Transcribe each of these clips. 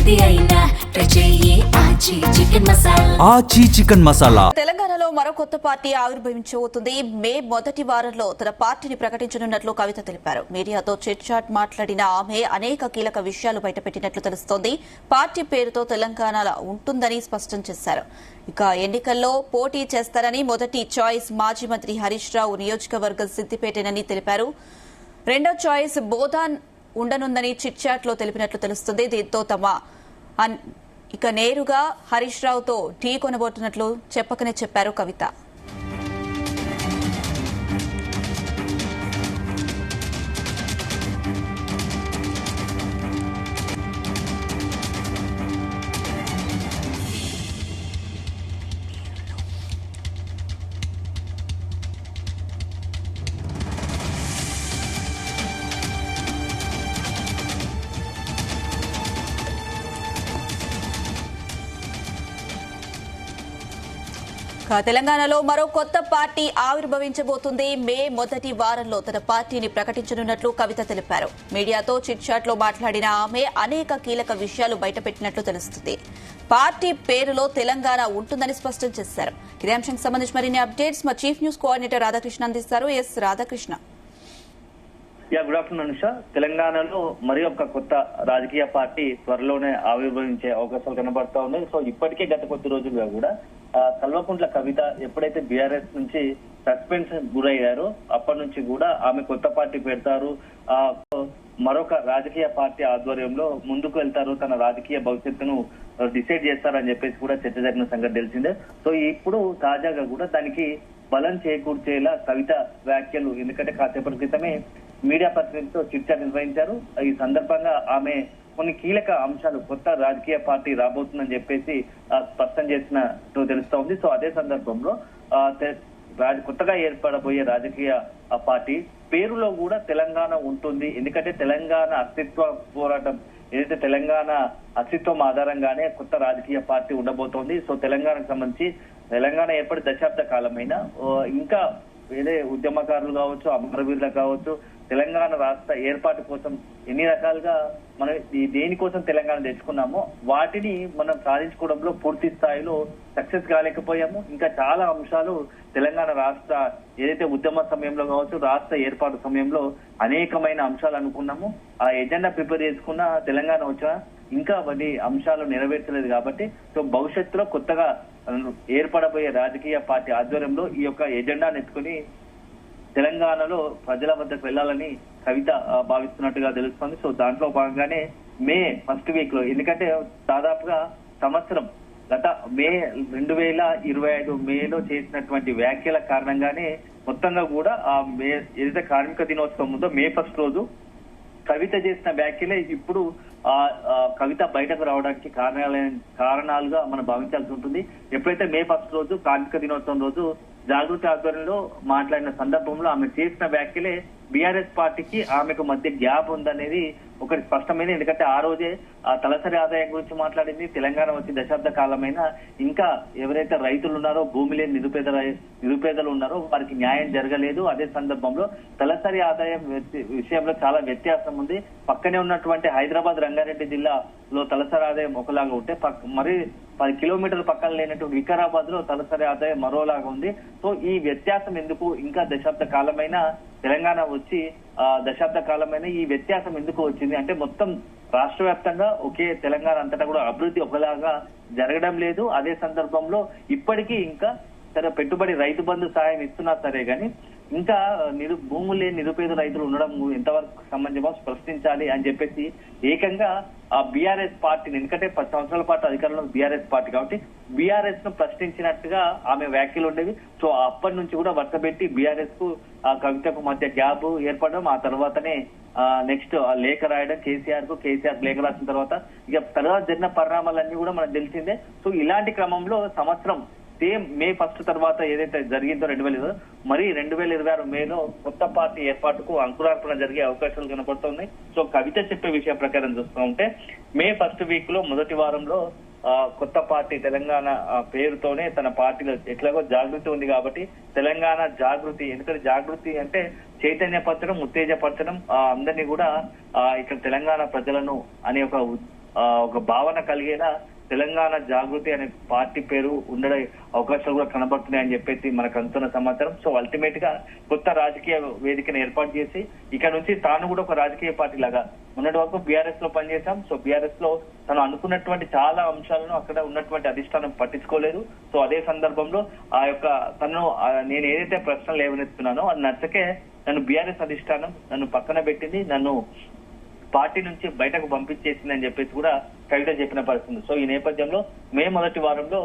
ఏది అయినా ఆచి చికెన్ మసాలా. తెలంగాణలో మరో కొత్త పార్టీ ఆవిర్భవించబోతుంది. మే మొదటి వారంలో తన పార్టీని ప్రకటించనున్నట్లు కవిత తెలిపారు. మీడియాతో చిట్ చాట్ మాట్లాడిన ఆమె అనేక కీలక విషయాలు బయటపెట్టినట్లు తెలుస్తోంది. పార్టీ పేరుతో తెలంగాణలో ఉంటుందని స్పష్టం చేశారు. ఇక ఎన్నికల్లో పోటీ చేస్తారని మొదటి చాయిస్ మాజీ మంత్రి హరీష్ రావు నియోజకవర్గం సిద్దిపేటేనని తెలిపారు. రెండో చాయిస్ బోధాన్ ఉండనుందని చిట్ చాట్ లో తెలిపినట్లు తెలుస్తుంది. దీంతో ఇక నేరుగా హరీష్ రావుతో ఢీ కొనబోతున్నట్లు చెప్పకనే చెప్పారు కవిత. తెలంగాణలో మరో కొత్త పార్టీ ఆవిర్భవించబోతుంది. మే మొదటి వారంలో తన పార్టీని ప్రకటించనున్నట్లు కవిత తెలిపారు. మీడియాతో చిట్ చాట్ లో మాట్లాడిన ఆమె అనేక కీలక విషయాలు బయటపెట్టినట్లు తెలుస్తుంది. పార్టీ పేరులో తెలంగాణ ఉంటుందని స్పష్టం చేశారు. ఇదే అంశానికి సంబంధించి మరిన్ని అప్డేట్స్ మా చీఫ్ న్యూస్ కోఆర్డినేటర్ రాధాకృష్ణ అందిస్తారు. S Radhakrishna. Good afternoon Anusha. తెలంగాణలో మరి ఒక కొత్త రాజకీయ పార్టీ త్వరలోనే ఆవిర్భవించే అవకాశాలు కనబడతా ఉన్నాయి. సో ఇప్పటికే గత కొద్ది రోజులుగా కూడా కల్వకుంట్ల కవిత ఎప్పుడైతే బీఆర్ఎస్ నుంచి సస్పెన్షన్ గురయ్యారో అప్పటి నుంచి కూడా ఆమె కొత్త పార్టీ పెడతారు, మరొక రాజకీయ పార్టీ ఆధ్వర్యంలో ముందుకు వెళ్తారు, తన రాజకీయ భవిష్యత్తును డిసైడ్ చేస్తారని చెప్పేసి కూడా చర్చ జరిగిన సంగతి తెలిసిందే. సో ఇప్పుడు తాజాగా కూడా దానికి బలం చేకూర్చేలా కవిత వ్యాఖ్యలు, ఎందుకంటే కాసేపటి క్రితమే మీడియా ప్రతినిధితో చర్చ నిర్వహించారు. ఈ సందర్భంగా ఆమె కొన్ని కీలక అంశాలు, కొత్త రాజకీయ పార్టీ రాబోతుందని చెప్పేసి స్పష్టం చేసినట్టు తెలుస్తా ఉంది. సో అదే సందర్భంలో కొత్తగా ఏర్పడబోయే రాజకీయ పార్టీ పేరులో కూడా తెలంగాణ ఉంటుంది. ఎందుకంటే తెలంగాణ అస్తిత్వ పోరాటం ఏదైతే తెలంగాణ అస్తిత్వం ఆధారంగానే కొత్త రాజకీయ పార్టీ ఉండబోతోంది. సో తెలంగాణకు సంబంధించి తెలంగాణ ఏర్పడి దశాబ్ద కాలమైన ఇంకా వేరే ఉద్యమకారులు కావచ్చు, అమరవీరులు కావచ్చు, తెలంగాణ రాష్ట్ర ఏర్పాటు కోసం ఎన్ని రకాలుగా మనం దేనికోసం తెలంగాణ తెచ్చుకున్నామో వాటిని మనం సాధించుకోవడంలో పూర్తి స్థాయిలో సక్సెస్ కాలేకపోయాము. ఇంకా చాలా అంశాలు తెలంగాణ రాష్ట్ర ఏదైతే ఉద్యమ సమయంలో కావచ్చు, రాష్ట్ర ఏర్పాటు సమయంలో అనేకమైన అంశాలు అనుకున్నాము. ఆ ఎజెండా ప్రిపేర్ చేసుకున్న తెలంగాణ వచ్చిన ఇంకా వాటి అంశాలు నెరవేర్చలేదు. కాబట్టి సో భవిష్యత్తులో కొత్తగా ఏర్పడబోయే రాజకీయ పార్టీ ఆధ్వర్యంలో ఈ యొక్క ఎజెండాను ఎత్తుకుని తెలంగాణలో ప్రజల వద్దకు వెళ్లాలని కవిత భావిస్తున్నట్టుగా తెలుస్తోంది. సో దాంట్లో భాగంగానే మే ఫస్ట్ వీక్ లో, ఎందుకంటే దాదాపుగా సంవత్సరం గత మే 2025 మేలో చేసినటువంటి వ్యాఖ్యల కారణంగానే మొత్తంగా కూడా ఆ మే ఏదైతే కార్మిక దినోత్సవం ఉందో మే ఫస్ట్ రోజు కవిత చేసిన వ్యాఖ్యలే ఇప్పుడు కవిత బయటకు రావడానికి కారణాలుగా మనం భావించాల్సి ఉంటుంది. ఎప్పుడైతే మే ఫస్ట్ రోజు కార్మిక దినోత్సవం రోజు జాగృతి ఆధ్వర్యంలో మాట్లాడిన సందర్భంలో ఆమె చేసిన వ్యాఖ్యలే బీఆర్ఎస్ పార్టీకి ఆమెకు మధ్య గ్యాప్ ఉందనేది ఒకటి స్పష్టమైంది. ఎందుకంటే ఆ రోజే ఆ తలసరి ఆదాయం గురించి మాట్లాడింది. తెలంగాణ వచ్చి దశాబ్ద కాలమైన ఇంకా ఎవరైతే రైతులు ఉన్నారో, భూమి లేని నిరుపేదలు ఉన్నారో వారికి న్యాయం జరగలేదు. అదే సందర్భంలో తలసరి ఆదాయం విషయంలో చాలా వ్యత్యాసం ఉంది. పక్కనే ఉన్నటువంటి హైదరాబాద్ రంగారెడ్డి జిల్లాలో తలసరి ఆదాయం ఒకలాగా ఉంటే మరి 10 కిలోమీటర్ల పక్కన లేనటువంటి వికారాబాద్ లో తలసరి ఆదాయం మరోలాగా ఉంది. సో ఈ వ్యత్యాసం ఎందుకు, ఇంకా దశాబ్ద కాలమైన తెలంగాణ వచ్చి దశాబ్ద కాలమైన ఈ వ్యత్యాసం ఎందుకు వచ్చింది అంటే మొత్తం రాష్ట్ర వ్యాప్తంగా ఒకే తెలంగాణ అంతటా కూడా అభివృద్ధి ఒకలాగా జరగడం లేదు. అదే సందర్భంలో ఇప్పటికీ ఇంకా సరే పెట్టుబడి రైతు బంధు సాయం ఇస్తున్నా సరే గానీ ఇంకా భూములు లేని నిరుపేద రైతులు ఉండడం ఎంతవరకు సమంజమో ప్రశ్నించాలి అని చెప్పేసి ఏకంగా ఆ బీఆర్ఎస్ పార్టీని, ఎందుకంటే 10 సంవత్సరాల పాటు అధికారంలో బీఆర్ఎస్ పార్టీ కాబట్టి బీఆర్ఎస్ ను ప్రశ్నించినట్టుగా ఆమె వ్యాఖ్యలు ఉండేవి. సో అప్పటి నుంచి కూడా వరుసపెట్టి బీఆర్ఎస్ కు ఆ కవితకు మధ్య గ్యాప్ ఏర్పడడం, ఆ తర్వాతనే నెక్స్ట్ లేఖ రాయడం కేసీఆర్ లేఖ రాసిన తర్వాత తర్వాత జరిగిన పరిణామాలన్నీ కూడా మనకు తెలిసిందే. సో ఇలాంటి క్రమంలో సంవత్సరం సేమ్ మే ఫస్ట్ తర్వాత ఏదైతే జరిగిందో 2020 మరి 2026 మేలో కొత్త పార్టీ ఏర్పాటుకు అంకురార్పణ జరిగే అవకాశాలు కనబడుతున్నాయి. సో కవిత చెప్పే విషయం ప్రకారం చూస్తూ ఉంటే మే ఫస్ట్ వీక్ లో మొదటి వారంలో కొత్త పార్టీ తెలంగాణ పేరుతోనే తన పార్టీలో ఎట్లాగో జాగృతి ఉంది కాబట్టి తెలంగాణ జాగృతి, ఎందుకంటే జాగృతి అంటే చైతన్యపరచడం, ఉత్తేజపరచడం, అందరినీ కూడా ఇక్కడ తెలంగాణ ప్రజలను అనే ఒక ఒక భావన కలిగేలా తెలంగాణ జాగృతి అనే పార్టీ పేరు ఉండే అవకాశాలు కూడా కనబడుతున్నాయని చెప్పేసి మనకు అందుతున్న సమాచారం. సో అల్టిమేట్ గా కొత్త రాజకీయ వేదికను ఏర్పాటు చేసి ఇక నుంచి తాను కూడా ఒక రాజకీయ పార్టీ లాగా మొన్నటి వరకు బీఆర్ఎస్ లో పనిచేశాం. సో బీఆర్ఎస్ లో తను అనుకున్నటువంటి చాలా అంశాలను అక్కడ ఉన్నటువంటి అధిష్టానం పట్టించుకోలేదు. సో అదే సందర్భంలో నేను ఏదైతే ప్రశ్నలు లేవనెత్తున్నానో అది నచ్చకే నన్ను బీఆర్ఎస్ అధిష్టానం నన్ను పక్కన పెట్టింది, నన్ను పార్టీ నుంచి బయటకు పంపించేసిందని చెప్పేసి కూడా కవిత చెప్పిన పరిస్థితి. సో ఈ నేపథ్యంలో మే మొదటి వారంలో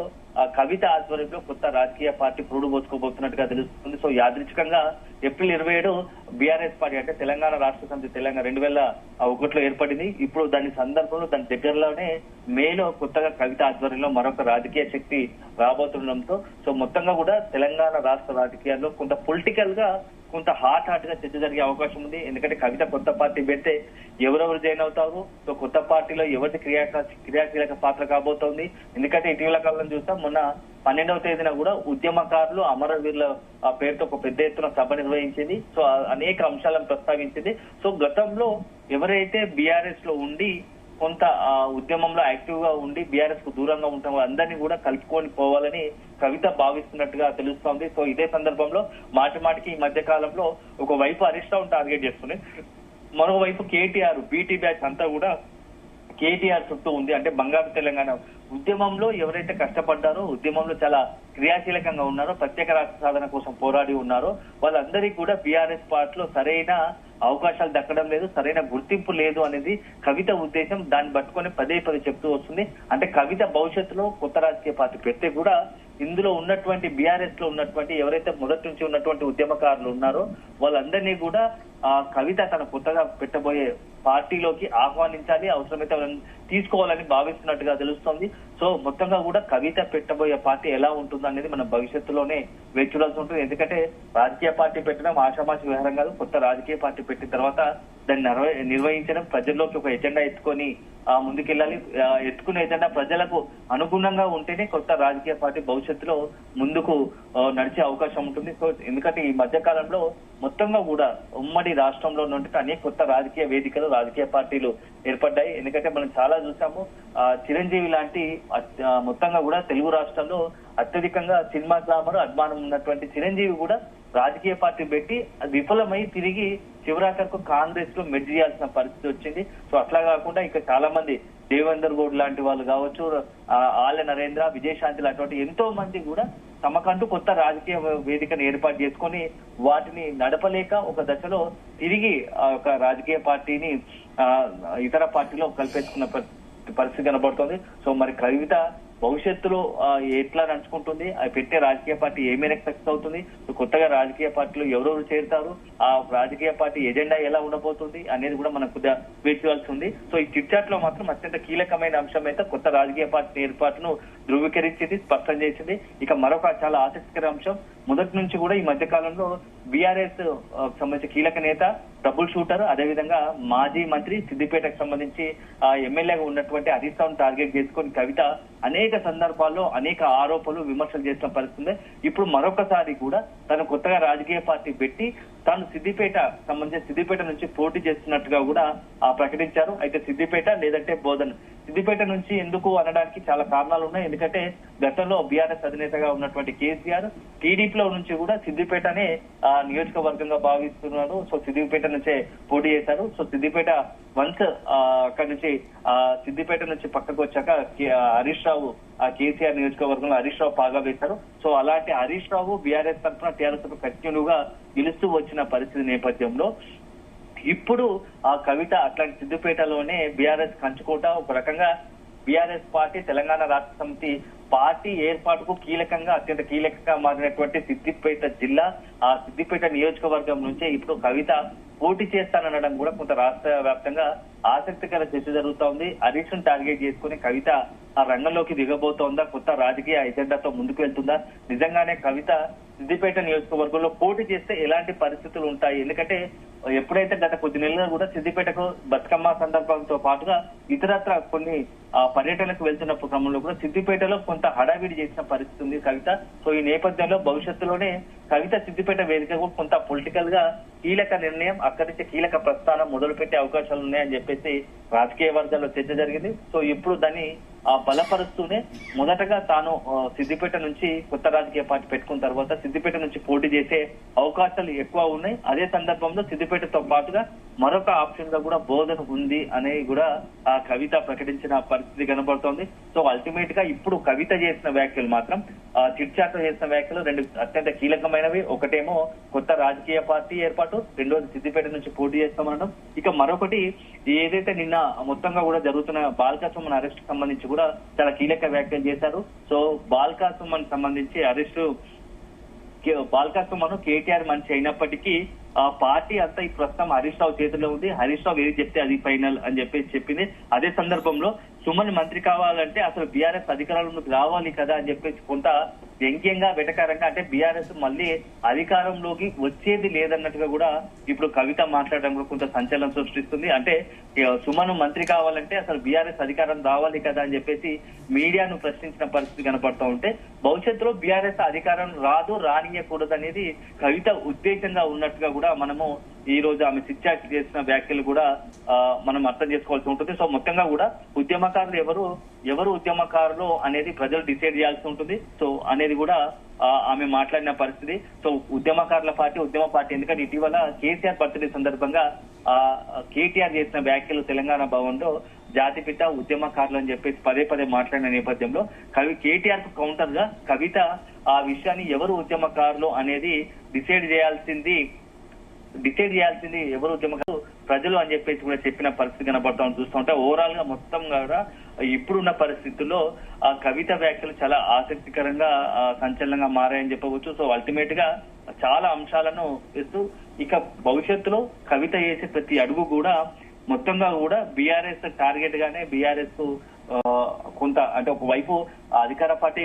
కవిత ఆధ్వర్యంలో కొత్త రాజకీయ పార్టీ పురుడు పోసుకోబోతున్నట్టుగా తెలుస్తుంది. సో యాదృచ్ఛికంగా ఏప్రిల్ 27 బీఆర్ఎస్ పార్టీ అంటే తెలంగాణ రాష్ట్ర సమితి తెలంగాణ 2001లో ఏర్పడింది. ఇప్పుడు దాని సందర్భంలో దాని దగ్గరలోనే మేలో కొత్తగా కవిత ఆధ్వర్యంలో మరొక రాజకీయ శక్తి రాబోతుండడంతో సో మొత్తంగా కూడా తెలంగాణ రాష్ట్ర రాజకీయాల్లో కొంత పొలిటికల్ గా కొంత హాట్ గా చర్చ జరిగే అవకాశం ఉంది. ఎందుకంటే కవిత కొత్త పార్టీ పెడితే ఎవరెవరు జాయిన్ అవుతారు, సో కొత్త పార్టీలో ఎవరిది క్రియాశీలక పాత్ర కాబోతోంది. ఎందుకంటే ఇటీవల కాలంలో చూస్తాం, మొన్న 12వ తేదీన కూడా ఉద్యమకారులు అమరవీరుల పేరుతో ఒక పెద్ద ఎత్తున సభ నిర్వహించింది. సో అనేక అంశాలను ప్రస్తావించింది. సో గతంలో ఎవరైతే బీఆర్ఎస్ లో ఉండి కొంత ఉద్యమంలో యాక్టివ్ గా ఉండి బీఆర్ఎస్ కు దూరంగా ఉంటాం అందరినీ కూడా కలుపుకొని పోవాలని కవిత భావిస్తున్నట్టుగా తెలుస్తోంది. సో ఇదే సందర్భంలో మాటికి ఈ మధ్య కాలంలో ఒకవైపు హరీష్ రావు టార్గెట్ చేస్తుంది, మరోవైపు కేటీఆర్ బీటీ బ్యాచ్ అంతా కూడా కేటీఆర్ చుట్టూ ఉంది. అంటే బంగారు తెలంగాణ ఉద్యమంలో ఎవరైతే కష్టపడ్డారో, ఉద్యమంలో చాలా క్రియాశీలకంగా ఉన్నారో, ప్రత్యేక రాష్ట్ర సాధన కోసం పోరాడి ఉన్నారో వాళ్ళందరికీ కూడా బీఆర్ఎస్ పార్టీలో సరైన అవకాశాలు దక్కడం లేదు, సరైన గుర్తింపు లేదు అనేది కవిత ఉద్దేశం. దాన్ని పట్టుకొని పదే చెప్తూ వస్తుంది. అంటే కవిత భవిష్యత్తులో కొత్త రాజకీయ పార్టీ పెడితే కూడా ఇందులో ఉన్నటువంటి బీఆర్ఎస్ లో ఉన్నటువంటి ఎవరైతే మొదటి నుంచి ఉన్నటువంటి ఉద్యమకారులు ఉన్నారో వాళ్ళందరినీ కూడా కవిత తన కొత్తగా పెట్టబోయే పార్టీలోకి ఆహ్వానించాలి, అవసరమైతే తీసుకోవాలని భావిస్తున్నట్టుగా తెలుస్తోంది. సో మొత్తంగా కూడా కవిత పెట్టబోయే పార్టీ ఎలా ఉంటుందో అనేది మనం భవిష్యత్తులోనే వేచి చూడాల్సి ఉంటుంది. ఎందుకంటే రాజకీయ పార్టీ పెట్టడం ఆషామాషి వ్యవహారం కాదు. కొత్త రాజకీయ పార్టీ పెట్టిన తర్వాత దాన్ని నిర్వహించడం, ప్రజల్లోకి ఒక ఎజెండా ఎత్తుకొని ముందుకెళ్ళాలి. ఎత్తుకునే ఎజెండా ప్రజలకు అనుగుణంగా ఉంటేనే కొత్త రాజకీయ పార్టీ భవిష్యత్తులో ముందుకు నడిచే అవకాశం ఉంటుంది. సో ఎందుకంటే ఈ మధ్య కాలంలో మొత్తంగా కూడా ఉమ్మడి రాష్ట్రంలో నుండి అనేక కొత్త రాజకీయ వేదికలు, రాజకీయ పార్టీలు ఏర్పడ్డాయి. ఎందుకంటే మనం చాలా చూసాము, చిరంజీవి లాంటి మొత్తంగా కూడా తెలుగు రాష్ట్రాల్లో అత్యధికంగా సినిమా గ్లామర్ అభిమానం ఉన్నటువంటి చిరంజీవి కూడా రాజకీయ పార్టీ పెట్టి విఫలమై తిరిగి చివరాఖరకు కాంగ్రెస్ లో మెర్జ్ చేయాల్సిన పరిస్థితి వచ్చింది. సో అట్లా కాకుండా ఇంకా చాలా మంది దేవేందర్ గౌడ్ లాంటి వాళ్ళు కావచ్చు, ఆళ్ల నరేంద్ర, విజయశాంతి లాంటి ఎంతో మంది కూడా తమకంటూ కొత్త రాజకీయ వేదికను ఏర్పాటు చేసుకొని వాటిని నడపలేక ఒక దశలో తిరిగి ఒక రాజకీయ పార్టీని ఇతర పార్టీలో కలిపేసుకున్న పరిస్థితి కనబడుతుంది. సో మరి కవిత భవిష్యత్తులో ఎట్లా నడుచుకుంటుంది, అది పెట్టే రాజకీయ పార్టీ ఏమైనా సక్సెస్ అవుతుంది, కొత్తగా రాజకీయ పార్టీలో ఎవరెవరు చేరుతారు, ఆ రాజకీయ పార్టీ ఎజెండా ఎలా ఉండబోతుంది అనేది కూడా మనకు కొద్దిగా వేచి చూడాల్సి ఉంది. సో ఈ చిట్చాట్ లో మాత్రం అత్యంత కీలకమైన అంశం అయితే కొత్త రాజకీయ పార్టీ ఏర్పాటును ధృవీకరించింది, స్పష్టం చేసింది. ఇక మరొక చాలా ఆసక్తికర అంశం, మొదటి నుంచి కూడా ఈ మధ్య కాలంలో బీఆర్ఎస్ సంబంధించి కీలక నేత, ట్రబుల్ షూటర్, అదేవిధంగా మాజీ మంత్రి, సిద్దిపేటకు సంబంధించి ఎమ్మెల్యేగా ఉన్నటువంటి హరీష్ రావును టార్గెట్ చేసుకొని కవిత అనేక సందర్భాల్లో అనేక ఆరోపణలు, విమర్శలు చేసిన పరిస్థితుంది. ఇప్పుడు మరొకసారి కూడా తను కొత్తగా రాజకీయ పార్టీ పెట్టి తాను సిద్దిపేట నుంచి పోటీ చేస్తున్నట్టుగా కూడా ప్రకటించారు. అయితే సిద్దిపేట లేదంటే బోధన్, సిద్దిపేట నుంచి ఎందుకు అనడానికి చాలా కారణాలు ఉన్నాయి. ఎందుకంటే గతంలో బీఆర్ఎస్ అధినేతగా ఉన్నటువంటి కేసీఆర్ టీడీపీలో నుంచి కూడా సిద్దిపేటనే నియోజకవర్గంగా భావిస్తున్నారు. సో సిద్దిపేట నుంచే పోటీ చేశారు. సో సిద్దిపేట వన్స్ అక్కడి నుంచి సిద్దిపేట నుంచి పక్కకు వచ్చాక హరీష్ రావు కేసీఆర్ నియోజకవర్గంలో హరీష్ రావు పాగా వేశారు. సో అలాంటి హరీష్ రావు బీఆర్ఎస్ తరఫున టీఆర్ఎస్ కంటిన్యూగా గెలుస్తూ వచ్చిన పరిస్థితి నేపథ్యంలో ఇప్పుడు ఆ కవిత అట్లాంటి సిద్దిపేటలోనే బీఆర్ఎస్ కంచుకోట, ఒక రకంగా బీఆర్ఎస్ పార్టీ తెలంగాణ రాష్ట్ర సమితి పార్టీ ఏర్పాటుకు అత్యంత కీలకంగా మారినటువంటి సిద్దిపేట జిల్లా, ఆ సిద్దిపేట నియోజకవర్గం నుంచే ఇప్పుడు కవిత పోటీ చేస్తానడం కూడా కొంత రాష్ట్ర వ్యాప్తంగా ఆసక్తికర చర్చ జరుగుతా ఉంది. హరీష్ ను టార్గెట్ చేసుకుని కవిత ఆ రంగంలోకి దిగబోతోందా, కొత్త రాజకీయ ఎజెండాతో ముందుకు వెళ్తుందా, నిజంగానే కవిత సిద్దిపేట నియోజకవర్గంలో పోటీ చేస్తే ఎలాంటి పరిస్థితులు ఉంటాయి, ఎందుకంటే ఎప్పుడైతే గత కొద్ది నెలలుగా కూడా సిద్దిపేటకు బతుకమ్మ సందర్భంతో పాటుగా ఇతరత్ర కొన్ని పర్యటనకు వెళ్తున్న క్రమంలో కూడా సిద్దిపేటలో కొంత హడావిడి చేసిన పరిస్థితి ఉంది కవిత. సో ఈ నేపథ్యంలో భవిష్యత్తులోనే కవిత సిద్దిపేట వేదికకు కొంత పొలిటికల్ గా కీలక నిర్ణయం, అక్కడి నుంచి కీలక ప్రస్థానం మొదలు పెట్టే అవకాశాలు ఉన్నాయని చెప్పేసి రాజకీయ వర్గాల్లో చర్చ జరిగింది. సో ఇప్పుడు దాన్ని బలపరుస్తూనే మొదటగా తాను సిద్దిపేట నుంచి కొత్త రాజకీయ పార్టీ పెట్టుకున్న తర్వాత సిద్దిపేట నుంచి పోటీ చేసే అవకాశాలు ఎక్కువ ఉన్నాయి. అదే సందర్భంలో సిద్దిపేటతో పాటుగా మరొక ఆప్షన్ గా కూడా బోధన ఉంది అనేది కూడా ఆ కవిత ప్రకటించిన పరిస్థితి కనబడుతోంది. సో అల్టిమేట్ గా ఇప్పుడు కవిత చేసిన వ్యాఖ్యలు మాత్రం చిట్ చాట్ చేసిన వ్యాఖ్యలు రెండు అత్యంత కీలకమైనవి. ఒకటేమో కొత్త రాజకీయ పార్టీ ఏర్పాటు, రెండోది సిద్దిపేట నుంచి పోటీ చేస్తామనడం. ఇక మరొకటి ఏదైతే నిన్న మొత్తంగా కూడా జరుగుతున్న బాల్కా సుమన్ అరెస్ట్ సంబంధించి కూడా చాలా కీలక వ్యాఖ్యలు చేశారు. సో బాల్కా సుమన్ సంబంధించి అరెస్టు బాల్కా సుమన్ కేటీఆర్ మనిషి అయినప్పటికీ ఆ పార్టీ అంతా ఈ ప్రస్తుతం హరీష్ రావు చేతిలో ఉంది. హరీష్ రావు ఏది చెప్తే అది ఫైనల్ అని చెప్పేసి చెప్పింది. అదే సందర్భంలో సుమన్ మంత్రి కావాలంటే అసలు బీఆర్ఎస్ అధికారంలోకి రావాలి కదా అని చెప్పేసి కొంత వ్యంగ్యంగా వెటకారంగా, అంటే బీఆర్ఎస్ మళ్ళీ అధికారంలోకి వచ్చేది లేదన్నట్టుగా కూడా ఇప్పుడు కవిత మాట్లాడడం కూడా కొంత సంచలనం సృష్టిస్తుంది. అంటే సుమన్ మంత్రి కావాలంటే అసలు బీఆర్ఎస్ అధికారం రావాలి కదా అని చెప్పేసి మీడియాను ప్రశ్నించిన పరిస్థితి కనపడుతూ ఉంటే భవిష్యత్తులో బీఆర్ఎస్ అధికారం రానియకూడదు అనేది కవిత ఉద్దేశంగా ఉన్నట్టుగా కూడా మనము ఈ రోజు ఆమె చిట్చాట్ చేసిన వ్యాఖ్యలు కూడా మనం అర్థం చేసుకోవాల్సి ఉంటుంది. సో మొత్తంగా కూడా ఉద్యమకారులు ఎవరు ఉద్యమకారులు అనేది ప్రజలు డిసైడ్ చేయాల్సి ఉంటుంది. సో అనేది కూడా ఆమె మాట్లాడిన పరిస్థితి. సో ఉద్యమ పార్టీ ఎందుకంటే ఇటీవల కేసీఆర్ బర్త్డే సందర్భంగా కేటీఆర్ చేసిన వ్యాఖ్యలు తెలంగాణ భవన్ లో జాతిపిత ఉద్యమకారులు అని చెప్పేసి పదే మాట్లాడిన నేపథ్యంలో కేటీఆర్ కు కౌంటర్ గా కవిత ఆ విషయాన్ని ఎవరు ఉద్యమకారులు అనేది డిసైడ్ చేయాల్సింది ఎవరు ఉద్యమకారులు ప్రజలు అని చెప్పేసి కూడా చెప్పిన పరిస్థితి కనబడతాం చూస్తూ ఉంటే ఓవరాల్ గా మొత్తం కూడా ఇప్పుడున్న పరిస్థితుల్లో ఆ కవిత వ్యాఖ్యలు చాలా ఆసక్తికరంగా సంచలనంగా మారాయని చెప్పవచ్చు. సో అల్టిమేట్ గా చాలా అంశాలను ఇస్తూ ఇక భవిష్యత్తులో కవిత చేసే ప్రతి అడుగు కూడా మొత్తంగా కూడా బీఆర్ఎస్ టార్గెట్ గానే బీఆర్ఎస్ కొంత అంటే ఒకవైపు అధికార పార్టీ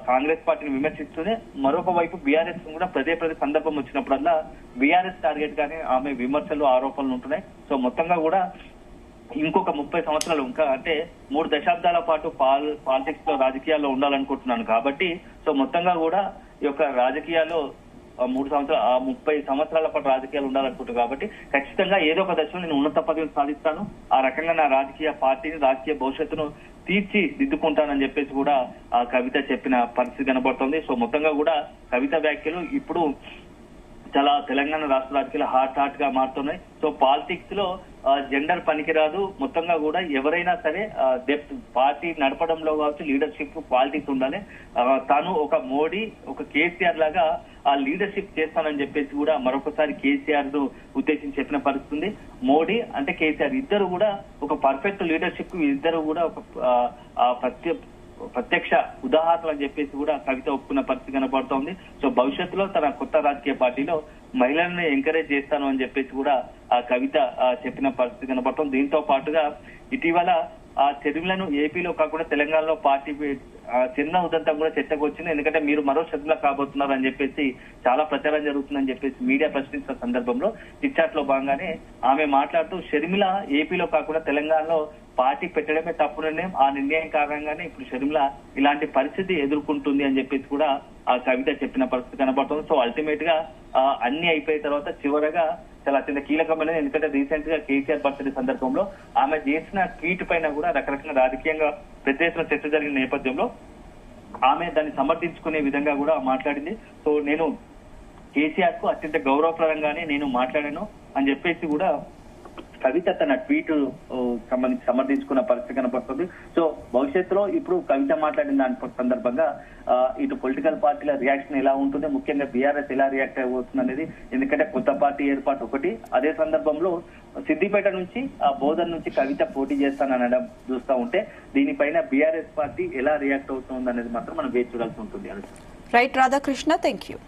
కాంగ్రెస్ పార్టీని విమర్శిస్తూనే మరొక వైపు బీఆర్ఎస్ కూడా ప్రతి సందర్భం వచ్చినప్పుడల్లా బీఆర్ఎస్ టార్గెట్ గానే ఆమె విమర్శలు ఆరోపణలు ఉంటున్నాయి. సో మొత్తంగా కూడా ఇంకొక 30 సంవత్సరాలు ఇంకా అంటే 3 దశాబ్దాల పాటు పాలిటిక్స్ లో రాజకీయాల్లో ఉండాలనుకుంటున్నాను కాబట్టి సో మొత్తంగా కూడా ఈ యొక్క రాజకీయాల్లో 30 సంవత్సరాల పాటు రాజకీయాలు ఉండాలనుకుంటున్నాను కాబట్టి ఖచ్చితంగా ఏదో ఒక దశలో నేను ఉన్నత పదవిని సాధిస్తాను, ఆ రకంగా నా రాజకీయ పార్టీని రాజకీయ భవిష్యత్తును తీర్చిదిద్దుకుంటానని చెప్పేసి కూడా ఆ కవిత చెప్పిన పరిస్థితి కనబడుతుంది. సో మొత్తంగా కూడా కవిత వ్యాఖ్యలు ఇప్పుడు చాలా తెలంగాణ రాష్ట్ర రాజకీయాలు హాట్ గా మారుతున్నాయి. సో పాలిటిక్స్ లో జెండర్ పనికిరాదు, మొత్తంగా కూడా ఎవరైనా సరే డెప్త్ పార్టీ నడపడంలో కావచ్చు లీడర్షిప్ క్వాలిటీస్ ఉండాలి. తాను ఒక మోడీ ఒక కేసీఆర్ లాగా ఆ లీడర్షిప్ చేస్తానని చెప్పేసి కూడా మరొకసారి కేసీఆర్ ను ఉద్దేశించి చెప్పిన పరిస్థితుంది. మోడీ అంటే కేసీఆర్ ఇద్దరు కూడా ఒక పర్ఫెక్ట్ లీడర్షిప్ ఇద్దరు కూడా ఒక ప్రత్యక్ష ఉదాహరణలు అని చెప్పేసి కూడా కవిత ఒప్పుకున్న పరిస్థితి కనబడుతోంది. సో భవిష్యత్తులో తన కొత్త రాజకీయ పార్టీలో మహిళలను ఎంకరేజ్ చేస్తాను అని చెప్పేసి కూడా ఆ కవిత చెప్పిన పరిస్థితి కనబడుతోంది. దీంతో పాటుగా ఇటీవల ఆ షర్మిలను ఏపీలో కాకుండా తెలంగాణలో పార్టీ చిన్న ఉదంతం కూడా చర్చకు వచ్చింది. ఎందుకంటే మీరు మరో షర్మిల కాబోతున్నారు అని చెప్పేసి చాలా ప్రచారం జరుగుతుందని చెప్పేసి మీడియా ప్రశ్నించిన సందర్భంలో చిట్చాట్ లో భాగంగానే ఆమె మాట్లాడుతూ షర్మిల ఏపీలో కాకుండా తెలంగాణలో పార్టీ పెట్టడమే తప్పు నిర్ణయం, ఆ నిర్ణయం కారణంగానే ఇప్పుడు షర్మిల ఇలాంటి పరిస్థితి ఎదుర్కొంటుంది అని చెప్పేసి కూడా ఆ కవిత చెప్పిన పరిస్థితి కనబడుతుంది. సో అల్టిమేట్ గా అన్ని అయిపోయిన తర్వాత చివరగా చాలా అత్యంత కీలకమైనది, ఎందుకంటే రీసెంట్ గా కేసీఆర్ బర్త్డే సందర్భంలో ఆమె చేసిన ట్వీట్ పైన కూడా రకరకాల రాజకీయంగా పెద్ద ఎత్తున చర్చ జరిగిన నేపథ్యంలో ఆమె దాన్ని సమర్థించుకునే విధంగా కూడా మాట్లాడింది. సో నేను కేసీఆర్ కు అత్యంత గౌరవప్రదంగానే నేను మాట్లాడాను అని చెప్పేసి కూడా కవిత తన ట్వీట్ సంబంధించి సమర్థించుకున్న పరిస్థితి కనపడుతుంది. సో భవిష్యత్తులో ఇప్పుడు కవిత మాట్లాడిన దాని సందర్భంగా ఇటు పొలిటికల్ పార్టీల రియాక్షన్ ఎలా ఉంటుంది, ముఖ్యంగా బీఆర్ఎస్ ఎలా రియాక్ట్ అవుతుంది అనేది, ఎందుకంటే కొత్త పార్టీ ఏర్పాటు ఒకటి, అదే సందర్భంలో సిద్దిపేట నుంచి బోధన్ నుంచి కవిత పోటీ చేస్తాననడం చూస్తూ ఉంటే దీనిపైన బీఆర్ఎస్ పార్టీ ఎలా రియాక్ట్ అవుతుంది అనేది మాత్రం మనం వేచి చూడాల్సి ఉంటుంది. Right Radhakrishna, thank you.